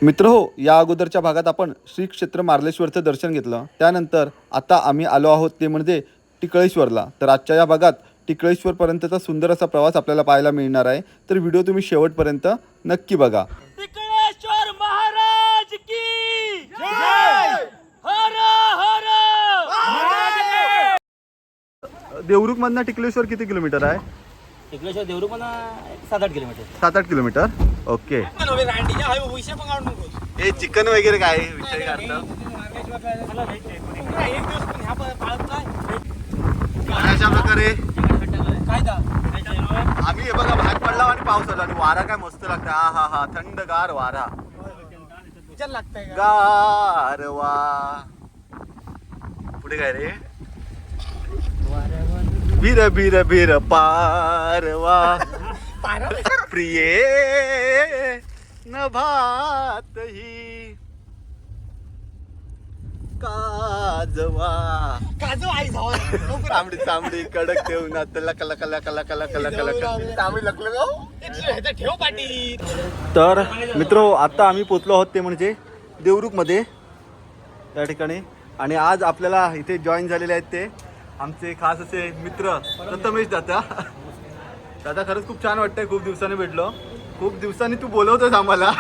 मित्र हो, या अगोदरच्या भागात आपण श्री क्षेत्र मार्लेश्वरचं दर्शन घेतलं. त्यानंतर आता आम्ही आलो आहोत ते म्हणजे टिकळेश्वरला. तर आजच्या या भागात टिकळेश्वरपर्यंतचा सुंदर असा प्रवास आपल्याला पाहायला मिळणार आहे. तर व्हिडिओ तुम्ही शेवटपर्यंत नक्की बघा. टिकळेश्वर महाराज की जय. हर हर महादेव. देवरुखमधनं टिकळेश्वर किती किलोमीटर आहे? टिकळेश्वर देवरुख पण 7-8 किलोमीटर. 7-8 किलोमीटर. ओके. हे चिकन वगैरे काय विषय काढतं? अशा प्रकारे आम्ही हे बघा बाहेर पडला आणि पाऊस आला आणि वारा काय मस्त लागतं. हा हा हा, थंडगार वारा, गारवा. पुढे काय रे? बीर बीर बीर पारवा प्रिये नभात ही काजवा. तांबडी तांबडी कडक ठेवून कला कला कला कला कला कला कला तांबडी लागलं ठेव पाटी. तर मित्र आता आम्ही पोचलो आहोत ते म्हणजे देवरुखमध्ये त्या ठिकाणी. आणि आज आपल्याला इथे जॉईन झालेले आहेत ते आमचे खास असे मित्र प्रथमेश दादा. दादा खरंच खूप छान वाटतंय, खूप दिवसांनी भेटलो. खूप दिवसांनी तू बोलवतोस आम्हाला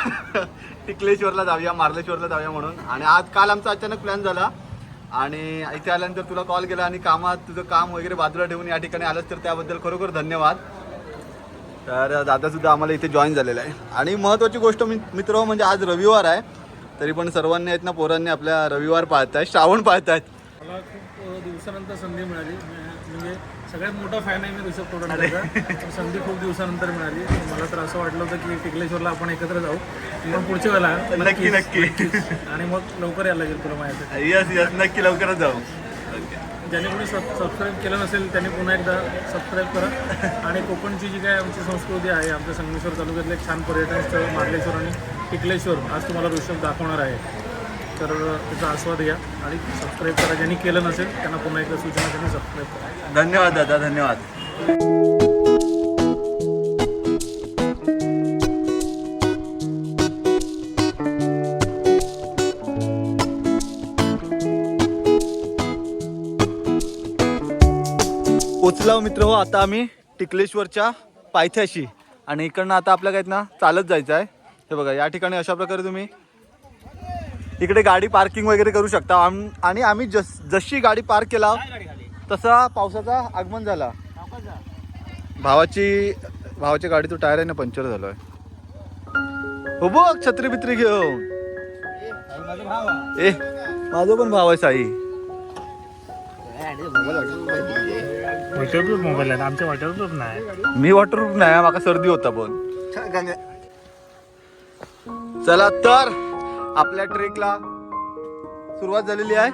टिकलेश्वरला जाऊया, मार्लेश्वरला जाऊया म्हणून. आणि आज काल आमचा अचानक प्लॅन झाला आणि इथे आल्यानंतर तुला कॉल केला आणि कामात तुझं काम वगैरे बाजूला ठेवून या ठिकाणी आलंस, तर त्याबद्दल खरोखर धन्यवाद. तर दादासुद्धा आम्हाला इथे जॉईन झालेला आहे. आणि महत्त्वाची गोष्ट मित्र म्हणजे आज रविवार आहे, तरी पण सर्वांनी आहेत ना पोरांनी आपल्या रविवार पाळतायत, श्रावण पाळतायत. मला खूप दिवसानंतर संधी मिळाली. म्हणजे सगळ्यात मोठा फॅन आहे मी ऋषभ तोडणकरचा. संधी खूप दिवसानंतर मिळाली. मला तर असं वाटलं होतं की टिकलेश्वरला आपण एकत्र जाऊ, मग पुढच्या वेळेला नक्की नक्की. आणि मग लवकर यायला लागेल तुला माझ्यासाठी. यस यस, नक्की लवकरच जाऊ. ज्याने कोणी सबस्क्राईब केलं नसेल त्याने पुन्हा एकदा सबस्क्राईब करा. आणि कोकणची जी काय आमची संस्कृती आहे, आमच्या संगमेश्वर तालुक्यातलं एक छान पर्यटन स्थळ मार्लेश्वर आणि टिकलेश्वर आज तुम्हाला ऋषभ दाखवणार आहे. तर त्याचा आस्वाद घ्या आणि सबस्क्राईब करा. ज्यांनी केलं नसेल त्यांना पुन्हा एकदा सूचना, त्यांनी सबस्क्राईब करा. धन्यवाद दादा, धन्यवाद. पोचलो मित्र हो आता आम्ही टिकलेश्वरच्या पायथ्याशी. आणि इकडनं आता आपल्या काय ना चालत जायचं आहे. हे बघा या ठिकाणी अशा प्रकारे तुम्ही इकडे गाडी पार्किंग वगैरे करू शकता. आणि आम्ही जशी गाडी पार्क केला तसा पावसाचा आगमन झाला. भावाच्या गाडी तो टायर आहे ना पंक्चर झालोय. हो बघ छत्री बित्री घेऊन. ए माझा पण भाव आहे साई. वॉटरप्रूफ मोबाईल आहे आमच्या, वॉटरप्रूफ नाही. मी वॉटरप्रूफ नाही, माका सर्दी होता पण. चला तर आपल्या ट्रेकला सुरुवात झालेली आहे.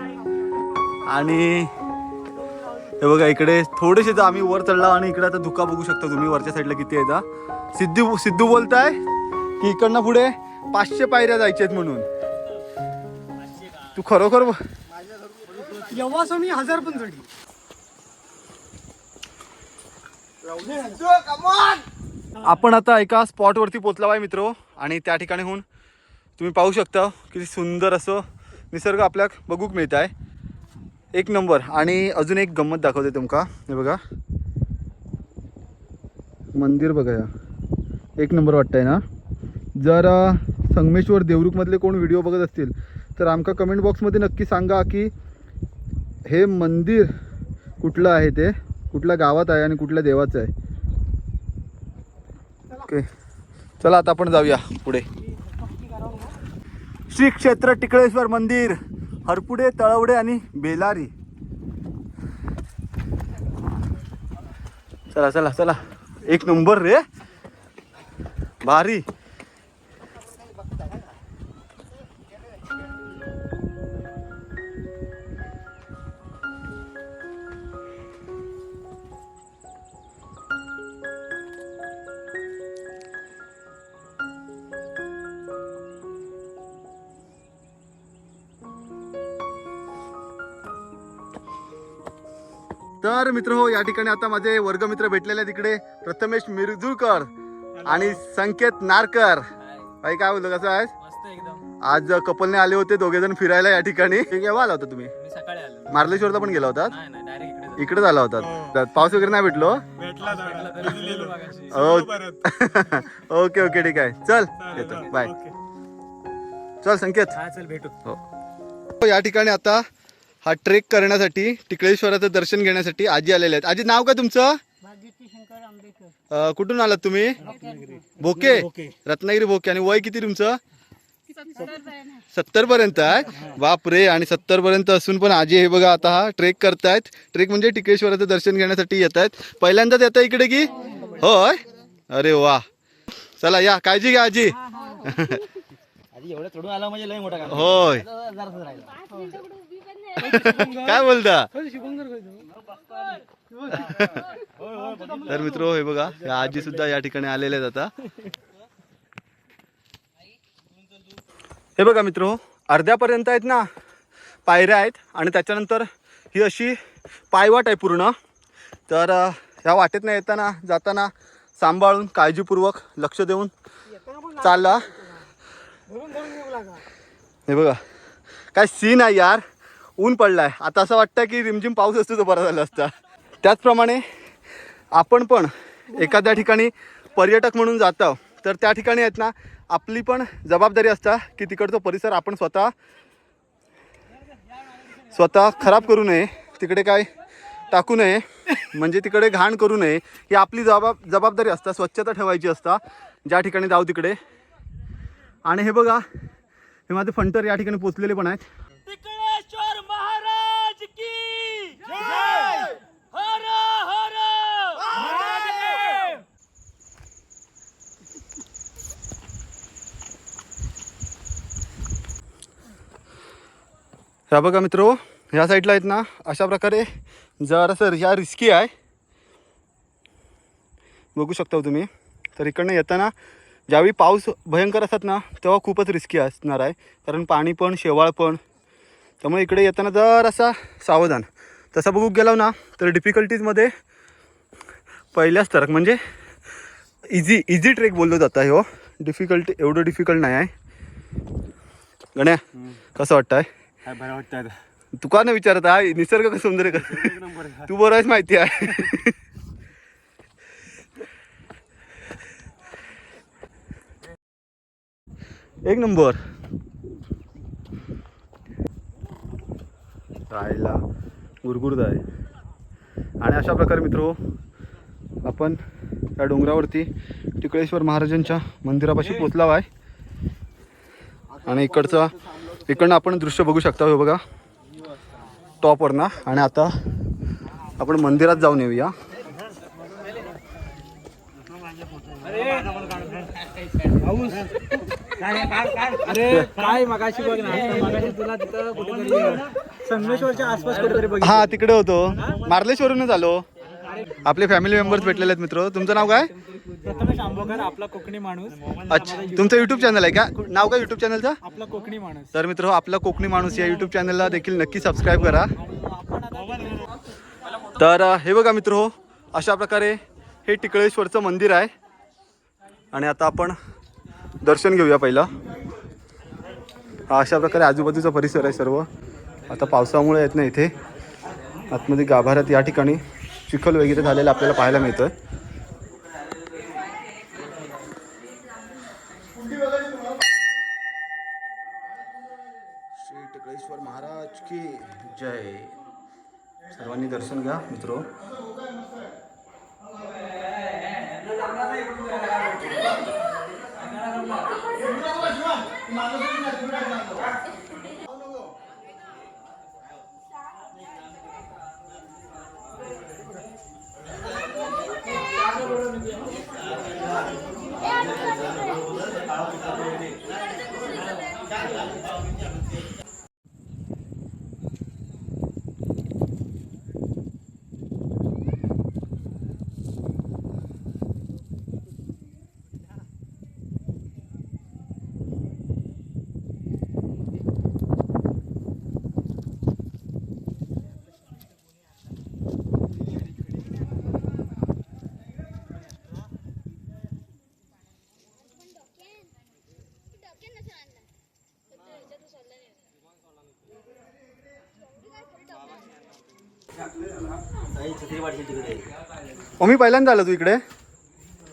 आणि हे बघा इकडे थोडेसे आम्ही वर चढला आणि इकडे आता धुका बघू शकता तुम्ही वरच्या साईडला किती आहे. सिद्धू बोलताय की इकडनं पुढे 500 पायऱ्या जायच्या आहेत म्हणून. तू खरोखर मी 1000 पण चढली. आपण आता एका स्पॉटवरती पोचला आहे मित्र. आणि त्या ठिकाणीहून तुम्ही पाहू शकता किती सुंदर असं निसर्ग आपल्याक बघूक मिळत आहे. एक नंबर. आणि अजून एक गंमत दाखवते तुमका. हे बघा मंदिर बघा, या एक नंबर वाटतंय ना. जर संगमेश्वर देवरुखमधले कोण व्हिडिओ बघत असतील तर आमका कमेंट बॉक्समध्ये नक्की सांगा की हे मंदिर कुठलं आहे, ते कुठल्या गावात आहे आणि कुठल्या देवाचं आहे. ओके चला आता आपण जाऊया पुढे. श्री क्षेत्र टिकळेश्वर मंदिर, हरपुडे, तळवडे आणि बेलारी. चला चला चला, एक नंबर रे, भारी. तर मित्र हो या ठिकाणी आता माझे वर्गमित्र भेटलेले आहेत. इकडे प्रथमेश मिरजुळकर आणि संकेत नारकर. भाई काय बोलतो, कसं आहेस? मस्त एकदम. आज कपलने आले होते दोघे जण फिरायला या ठिकाणी. केव्हा आला होता तुम्ही? मी सकाळी आलो. मार्लेश्वरला पण गेला होता? नाही नाही डायरेक्ट इकडेच आला होता. पाऊस वगैरे नाही भेटलो? ओके ओके ठीक आहे, चल येतो, बाय. चल संकेत. चल भेटू. हो, या ठिकाणी आता हा ट्रेक करण्यासाठी टिकळेश्वराचं दर्शन घेण्यासाठी आजी आलेले आहेत. आजी नाव काय तुमचं? कुठून आलात तुम्ही? भोके, रत्नागिरी भोके. आणि वय किती तुमचं? 70 पर्यंत आहे. बापरे. आणि 70 पर्यंत असून पण आजी हे बघा आता हा ट्रेक करतायत. ट्रेक म्हणजे टिकळेश्वराचं दर्शन घेण्यासाठी येत आहेत. पहिल्यांदाच येत आहे इकडे की? होय. अरे वा, चला या, काळजी घ्या आजी. आधी एवढं चढून आला म्हणजे लय मोठा काम. होय. जरासं राहिलं. काय बोलता? तर मित्र हे बघा, या आजी सुद्धा या ठिकाणी आलेले आहेत आता. हे बघा मित्र, अर्ध्यापर्यंत आहेत ना पायऱ्या आहेत आणि त्याच्यानंतर ही अशी पायवाट आहे पूर्ण. तर ह्या वाटेतनं येताना जाताना सांभाळून काळजीपूर्वक लक्ष देऊन चालला. हे बघा काय सीन आहे यार. ऊन पडलाय आता, असं वाटतं की रिमझिम पाऊस असतो तो बरा झाला असता. त्याचप्रमाणे आपण पण एखाद्या ठिकाणी पर्यटक म्हणून जातो तर त्या ठिकाणी आहेत ना आपली पण जबाबदारी असता की तिकडचा परिसर आपण स्वतः खराब करू नये, तिकडे काय टाकू नये, म्हणजे तिकडे घाण करू नये. ही आपली जबाबदारी असता. स्वच्छता ठेवायची असता ज्या ठिकाणी जाऊ तिकडे. आणि हे बघा, हे माझे फंटर या ठिकाणी पोचलेले पण आहेत. टिकळेश्वर महाराज की जय. हर हर महादेव. ह्या बघा मित्रो, ह्या साईडला आहेत ना अशा प्रकारे जरासं ह्या रिस्की आहे, बघू शकता तुम्ही. तर इकडनं येताना ज्यावेळी पाऊस भयंकर असतात ना तेव्हा खूपच रिस्की असणार आहे, कारण पाणी पण शेवाळ पण. त्यामुळे इकडे येताना जरासा सावधान. तसं बघू गेलो ना तर डिफिकल्टीजमध्ये पहिल्याच तरक म्हणजे इझी ट्रेक बोललो जातं. हो, डिफिकल्टी एवढं डिफिकल्ट नाही आहे. गण्या कसं वाटतं आहे? बरं वाटतं. तू का नाही विचारत आहे? निसर्ग कसं सुंदर आहे का? तू बरं आहेस माहिती आहे. एक नंबर. राहायला गुरगुरद आहे. आणि अशा प्रकारे मित्रो आपण या डोंगरावरती टिकळेश्वर महाराजांच्या मंदिरापाशी पोचला आहे. आणि इकडनं आपण दृश्य बघू शकता. हे बघा टॉपवर ना. आणि आता आपण मंदिरात जाऊन येऊया. अरे काय मगाशी बघ ना, मगाशी तुला तिथं कुठेतरी संगमेश्वरच्या आसपास कुठेतरी बघ. हा तिकडे होतो, मार्लेश्वरूनच आलो. आपले फॅमिली मेंबर्स भेटलेले आहेत मित्र. तुमचं नाव काय? प्रथमेश आंबोकर, आपला कोकणी माणूस. अच्छा, तुमचं युट्यूब चॅनल आहे का? नाव काय युट्यूब चॅनलचं? आपला कोकणी माणूस. तर मित्र, आपला कोकणी माणूस या युट्यूब चॅनलला देखील नक्की सबस्क्राईब करा. तर हे बघा मित्र, अशा प्रकारे हे टिकळेश्वरचं मंदिर आहे. आणि आता आपण दर्शन घेऊया पहिला. अशा प्रकारे आजूबाजूचा परिसर आहे सर्व. आता पावसामुळे येत नाही इथे आतमध्ये गाभाऱ्यात या ठिकाणी चिखल वगैरे झालेला आपल्याला पाहायला मिळतोय. श्री टिकळेश्वर महाराज की जय. सर्वांनी दर्शन घ्या मित्रो. मी पहिल्यांदा आलो तू इकडे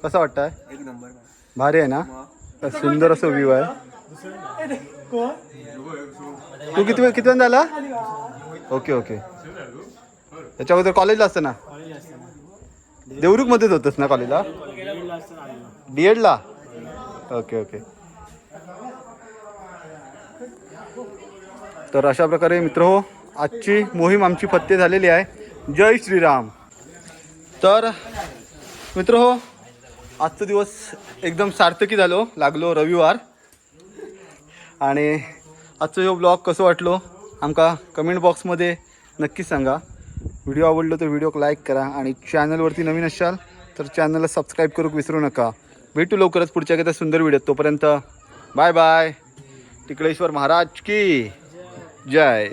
कसं वाटतंय एक नंबर भारी आहे ना सुंदर असं व्ह्यू आहे तू किती आला ओके ओके त्याच्या अगोदर कॉलेजला असतं ना देवरुख मध्येच होतस ना कॉलेजला DEDला ओके ओके तर अशा प्रकारे मित्र हो आजची मोहीम आमची फत्ते झालेली आहे जय श्रीराम तर मित्र हो आजचा दिवस एकदम सार्थकी झालो लागलो रविवार आणि आजचा जो ब्लॉग कसं वाटलो आमका कमेंट बॉक्समध्ये नक्की सांगा व्हिडिओ आवडलो तर व्हिडिओक लाईक करा आणि चॅनलवरती नवीन असाल तर चॅनलला सबस्क्राईब करूक विसरू नका भेटू लवकरच पुढच्या एखाद्या सुंदर व्हिडिओत तोपर्यंत बाय बाय टिकळेश्वर महाराज की जय